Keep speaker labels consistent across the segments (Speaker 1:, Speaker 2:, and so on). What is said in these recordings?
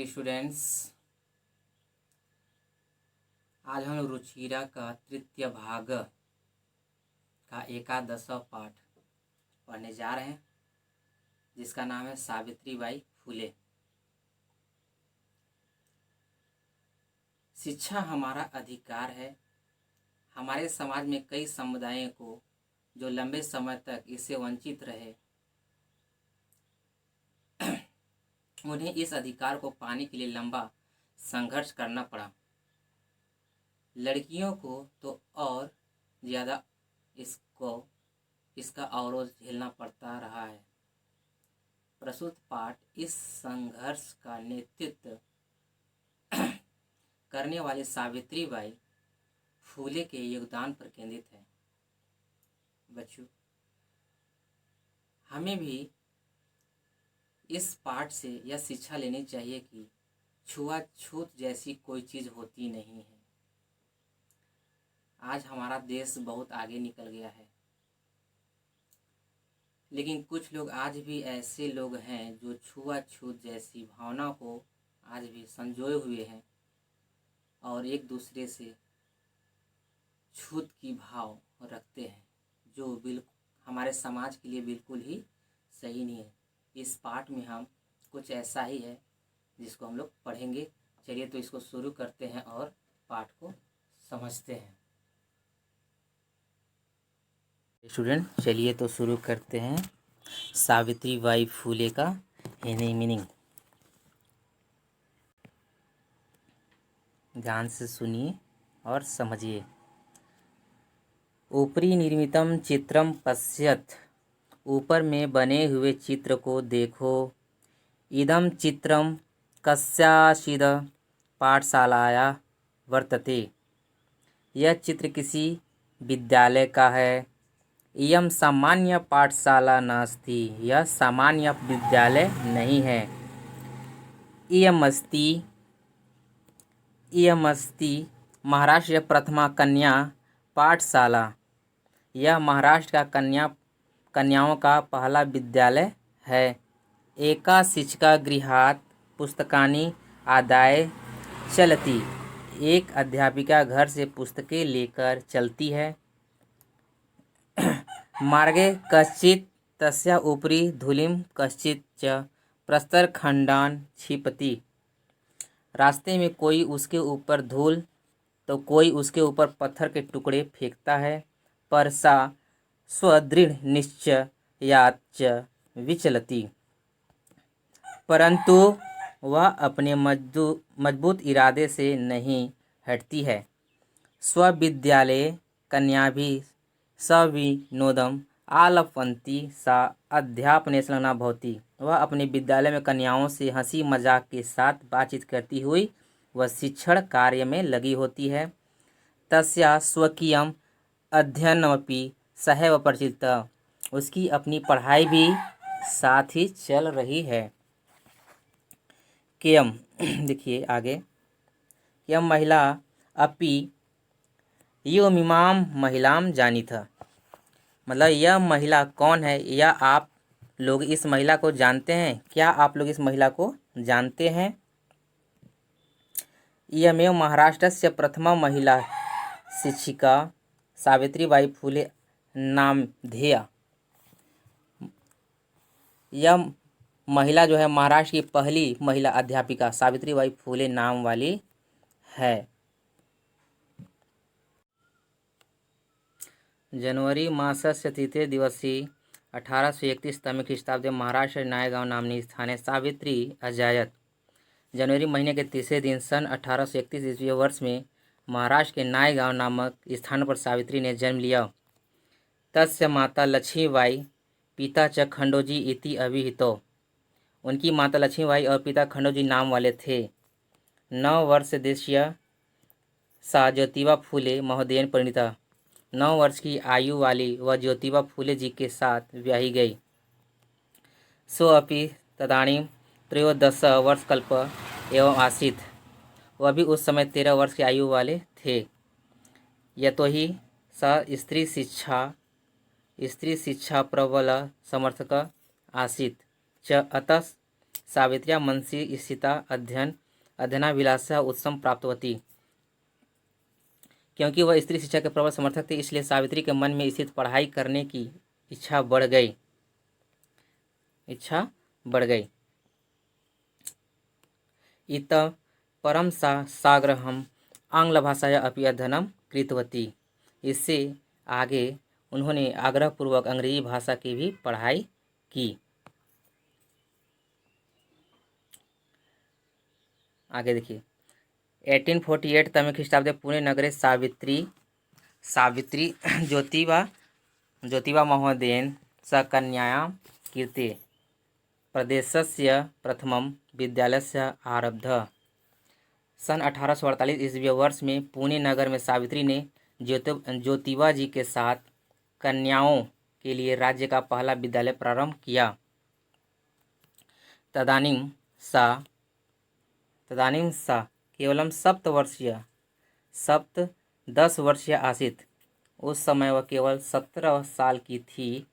Speaker 1: Morning students. आज हम रुचिरा का तृतीय भाग का एकादशवां पाठ पढ़ने जा रहे हैं, जिसका नाम है सावित्रीबाई फूले। शिक्षा हमारा अधिकार है। हमारे समाज में कई समुदायों को जो लंबे समय तक इससे वंचित रहे, उन्हें इस अधिकार को पाने के लिए लंबा संघर्ष करना पड़ा। लड़कियों को तो और ज़्यादा इसका अवरोध झेलना पड़ता रहा है। प्रस्तुत पाठ इस संघर्ष का नेतृत्व करने वाले सावित्रीबाई फूले के योगदान पर केंद्रित है। बच्चों, हमें भी इस पाठ से यह शिक्षा लेनी चाहिए कि छुआछूत जैसी कोई चीज़ होती नहीं है। आज हमारा देश बहुत आगे निकल गया है, लेकिन कुछ लोग आज भी ऐसे लोग हैं जो छुआछूत जैसी भावना को आज भी संजोए हुए हैं और एक दूसरे से छूत की भाव रखते हैं, जो बिल्कुल हमारे समाज के लिए बिल्कुल ही सही नहीं है। इस पाठ में हम कुछ ऐसा ही है जिसको हम लोग पढ़ेंगे। चलिए तो इसको शुरू करते हैं और पाठ को समझते हैं। स्टूडेंट, चलिए तो शुरू करते हैं सावित्रीबाई फूले का हिंदी मीनिंग। ध्यान से सुनिए और समझिए। ऊपरी निर्मितम चित्रम पश्यत, ऊपर में बने हुए चित्र को देखो। इदम चित्रम कस्याचिद पाठशालाया वर्तते, यह चित्र किसी विद्यालय का है। इयं सामान्य पाठशाला नास्ति, यह सामान्य विद्यालय नहीं है। इयमस्ति महाराष्ट्र प्रथमा कन्या पाठशाला, यह महाराष्ट्र का कन्याओं का पहला विद्यालय है। एका शिक्षिका गृहात् पुस्तकानि आदाय चलती, एक अध्यापिका घर से पुस्तकें लेकर चलती है। मार्गे कश्चित् तस्या उपरि धूलिं कश्चित् च प्रस्तरखण्डान् क्षिपति, रास्ते में कोई उसके ऊपर धूल तो कोई उसके ऊपर पत्थर के टुकड़े फेंकता है। पर सा स्वदृढ़ निश्चयाच्च विचलति, परंतु वह अपने मजबूत इरादे से नहीं हटती है। स्वविद्यालये कन्याभिः सविनोदम् आलपन्ति, सा अध्यापने संलग्ना भवति, वह अपने विद्यालय में कन्याओं से हंसी मजाक के साथ बातचीत करती हुई वह शिक्षण कार्य में लगी होती है। तस्या स्वकीयम् अध्ययनमपि सहैव प्रचलितः, उसकी अपनी पढ़ाई भी साथ ही चल रही है। कियम देखिए आगे, यह महिला अपि योमिमां महिलां जानीथ, मतलब यह महिला कौन है, या आप लोग इस महिला को जानते हैं? क्या आप लोग इस महिला को जानते हैं? इयमेव महाराष्ट्रस्य प्रथमा महिला शिक्षिका सावित्रीबाई फूले नामधेया, यह महिला जो है महाराष्ट्र की पहली महिला अध्यापिका सावित्रीबाई फूले नाम वाली है। जनवरी मासस्य तृतीय दिवसे 1831 ख्रीष्टाब्दे महाराष्ट्र नायगांव नामनी स्थाने सावित्री अजायत, जनवरी महीने के तीसरे दिन सन 1831 ईस्वी वर्ष में महाराष्ट्र के नायगांव नामक स्थान पर सावित्री ने जन्म लिया। तस्य माता लक्ष्मीबाई पिता च खंडोजी इति अभिहितो, उनकी माता लक्ष्मीबाई और पिता खंडोजी नाम वाले थे। 9 वर्ष देशीय सा ज्योतिबा फूले महोदयन परिणीता, 9 वर्ष की आयु वाली वह ज्योतिबा फूले जी के साथ ब्याही गई। सो अपि तदानीं 13 वर्षकल्प एवं आसीत्, वह भी उस समय 13 वर्ष की आयु वाले थे। यतो ही स स्त्री शिक्षा प्रबल समर्थक आसीत् च, अतः सावित्र्या मनसि स्थिता अध्ययनाभिलाषा उत्सव प्राप्तवती। क्योंकि वह स्त्री शिक्षा के प्रबल समर्थक थे, इसलिए सावित्री के मन में स्थित पढ़ाई करने की इच्छा बढ़ गई। इत परम साग्रहम आंग्लभाषाया अपि अध्ययनम कृतवती। इससे आगे उन्होंने आग्रहपूर्वक अंग्रेजी भाषा की भी पढ़ाई की। आगे देखिए 1848 तमे ख्रीष्टाब्दे पुणे नगरे सावित्री ज्योतिबा महोदयेन स कन्यायां कीर्ते प्रदेशस्य प्रथमं विद्यालयस्य आरब्धः। सन 1848 ईस्वी वर्ष में पुणे नगर में सावित्री ने ज्योतिबा जी के साथ कन्याओं के लिए राज्य का पहला विद्यालय प्रारंभ किया। तदानीं सा केवलम 10 वर्षीय आसीत्। उस समय वह केवल 17 साल की थी।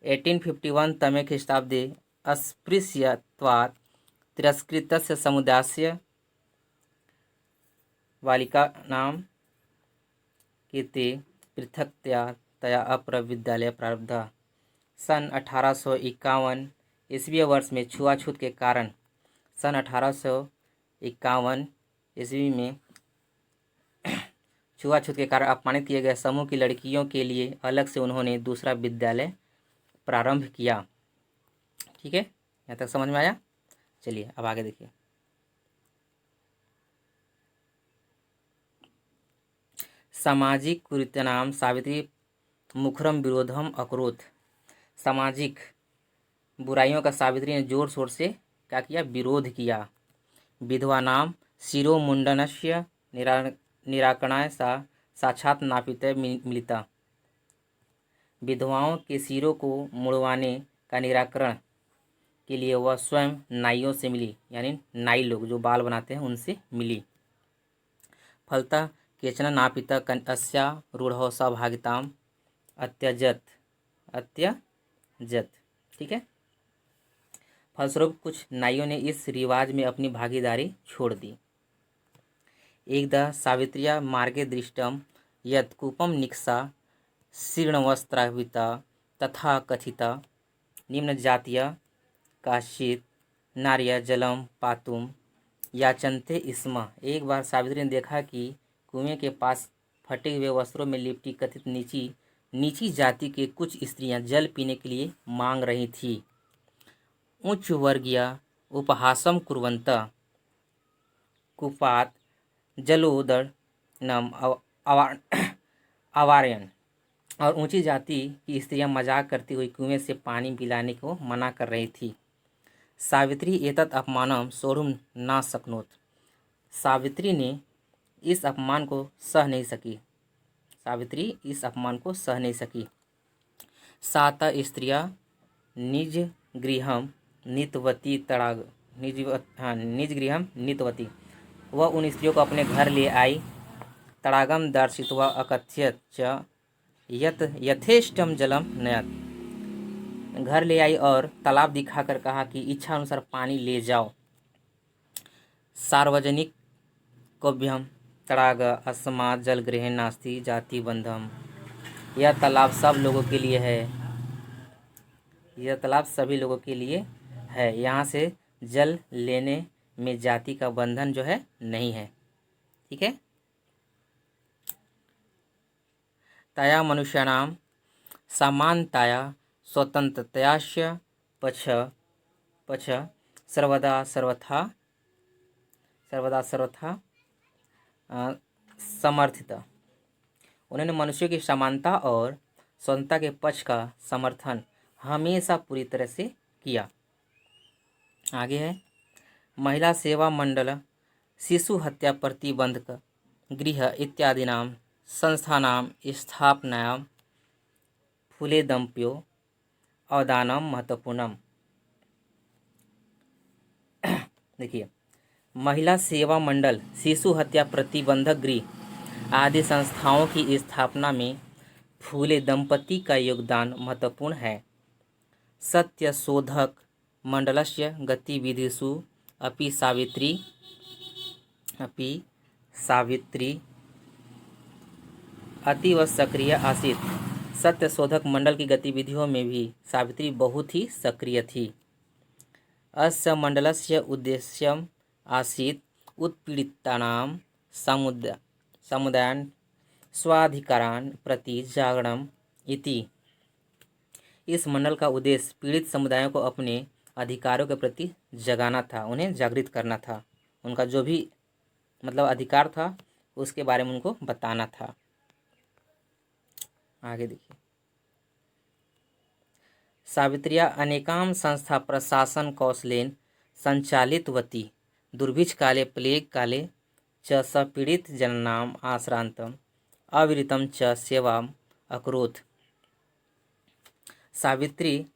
Speaker 1: 1851 तमे ख्रीष्टाब्दे अस्पृश्यत्वात् तिरस्कृतस्य समुदायस्य बालिकानां कृते पृथक्तया अपर विद्यालय प्रारब्धः। सन 1851 ईस्वी वर्ष में छुआछूत के कारण सन 1851 ईस्वी में छुआछूत के कारण अपमानित किए गए समूह की लड़कियों के लिए अलग से उन्होंने दूसरा विद्यालय प्रारंभ किया। ठीक है, यहाँ तक समझ में आया। चलिए अब आगे देखिए। सामाजिक कुरीतिनां सावित्री मुखरम विरोधम अकरोत्। सामाजिक बुराइयों का सावित्री ने जोर शोर से क्या किया? विरोध किया। विधवानां शिरोमुंडनस्य निराकरणाय सा साक्षात् नापितः मिलिता। विधवाओं के सिरों को मुड़वाने का निराकरण के लिए वह स्वयं नाइयों से मिली, यानी नाई लोग जो बाल बनाते हैं उनसे मिली। फलतः केचन नापितः अस्या रूढ़ौ सहभागिताम् अत्यजत। ठीक है, फलस्वरूप कुछ नाइयों ने इस रिवाज में अपनी भागीदारी छोड़ दी। एकदा सावित्र्या मार्गे दृष्टम यत् कूपम निक्सा शीर्णवस्त्राविता तथा कथिता निम्नजातीय काश्चित् नार्य जलम पातुम याचन्ते स्म। एक बार सावित्री ने देखा कि कुएं के पास फटे हुए वस्त्रों में लिपटी कथित नीची जाति के कुछ स्त्रियां जल पीने के लिए मांग रही थी। उच्च वर्गीय उपहासम कुर्वन्तः कूपात् जलोदर्नम अवारयन्। और ऊंची जाति की स्त्रियां मजाक करती हुई कुएं से पानी पिलाने को मना कर रही थी। सावित्री एतत् अपमानम सोढुं न शक्नोत्। सावित्री इस अपमान को सह नहीं सकी। सा त स्त्रिया निज गृहं नीतवती नीतवती। वह उन स्त्रियों को अपने घर ले आई। तड़ागम दर्शित्वा अकथयत् च यत् यथेष्टम जलम नयत्। घर ले आई और तालाब दिखाकर कहा कि इच्छा अनुसार पानी ले जाओ। सार्वजनिक कव्यम तड़ाग अस्मात् जलगृहे नास्ति जाति बंधम। यह तालाब सब लोगों के लिए है। यह तालाब सभी लोगों के लिए है। यहाँ से जल लेने में जाति का बंधन जो है नहीं है। ठीक है। तया मनुष्याणां समानताया स्वतंत्रतायास्य पक्ष सर्वदा सर्वथा समर्थित। उन्होंने मनुष्यों की समानता और स्वतंत्रता के पक्ष का समर्थन हमेशा पूरी तरह से किया। आगे है महिला सेवा मंडल शिशु हत्या प्रतिबंधक गृह इत्यादिनां संस्थानां स्थापनायां फूले दंप्यो अवदानम महत्वपूर्णम। देखिए, महिला सेवा मंडल शिशु हत्या प्रतिबंधक गृह आदि संस्थाओं की स्थापना में फूले दंपति का योगदान महत्वपूर्ण है। सत्य शोधक मंडलस्य गतिविधिषु अपि सावित्री अतीव सक्रिय आसीत्। सत्यशोधक मंडल की गतिविधियों में भी सावित्री बहुत ही सक्रिय थी। अस्य मंडलस्य उद्देश्यम् आसीत् उत्पीड़ितानां समुदायान् स्वाधिकारान् प्रति जागरणम् इति। इस मंडल का उद्देश्य पीड़ित समुदायों को अपने अधिकारों के प्रति जगाना था, उन्हें जागृत करना था। उनका जो भी मतलब अधिकार था उसके बारे में उनको बताना था। आगे देखिए, सावित्र्या अनेकां संस्था प्रशासन कौशलेन संचालितवती। दुर्भिक्ष काले प्लेग काले च सपीडित जनानाम् आश्रान्तम् अविरतं च सेवाम् अकरोत्। सावित्री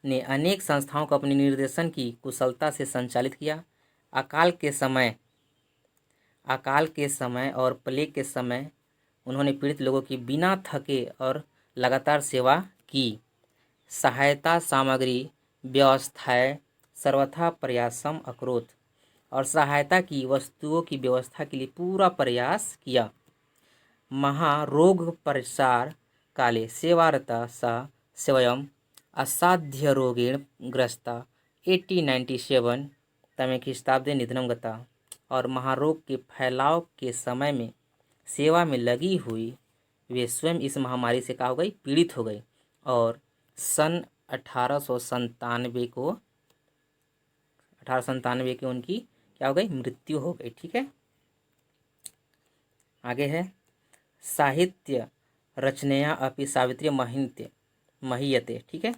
Speaker 1: ने अनेक संस्थाओं को अपने निर्देशन की कुशलता से संचालित किया। अकाल के समय और प्लेग के समय उन्होंने पीड़ित लोगों की बिना थके और लगातार सेवा की। सहायता सामग्री व्यवस्थाएं सर्वथा प्रयासम अकरोत्, और सहायता की वस्तुओं की व्यवस्था के लिए पूरा प्रयास किया। महारोग प्रसार काले सेवारता सा स्वयं असाध्य रोगेण ग्रस्ता 1897 तमे ख्रीष्टाब्दे निधनम गता। और महारोग के फैलाव के समय में सेवा में लगी हुई वे स्वयं इस महामारी से क्या हो गई, पीड़ित हो गई, और सन 1897 की उनकी क्या हो गई, मृत्यु हो गई। ठीक है, आगे है साहित्य रचनया अपि सावित्री महीयते। ठीक है,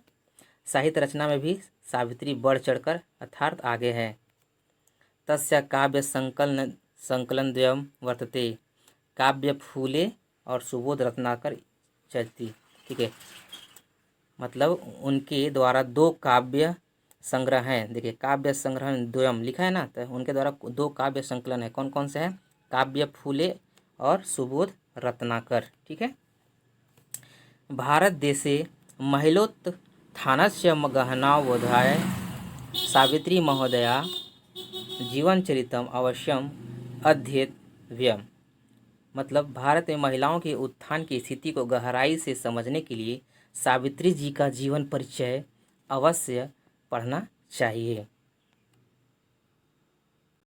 Speaker 1: साहित्य रचना में भी सावित्री बढ़ चढ़कर अर्थात आगे है। तस्य काव्य संकलन द्वयम् वर्तते, काव्य फूले और सुबोध रत्नाकर चलती। ठीक है, मतलब उनके द्वारा 2 काव्य संग्रह हैं। देखिए, काव्य संग्रह द्वयम लिखा है ना, तो उनके द्वारा 2 काव्य संकलन है। कौन कौन से हैं? काव्य फूले और सुबोध रत्नाकर। ठीक है, भारत देशे महिलोत्थानस्य गहनावबोधाय सावित्री महोदया जीवनचरितम अवश्यम अध्येतव्यम्। मतलब भारत में महिलाओं के उत्थान की स्थिति को गहराई से समझने के लिए सावित्री जी का जीवन परिचय अवश्य पढ़ना चाहिए।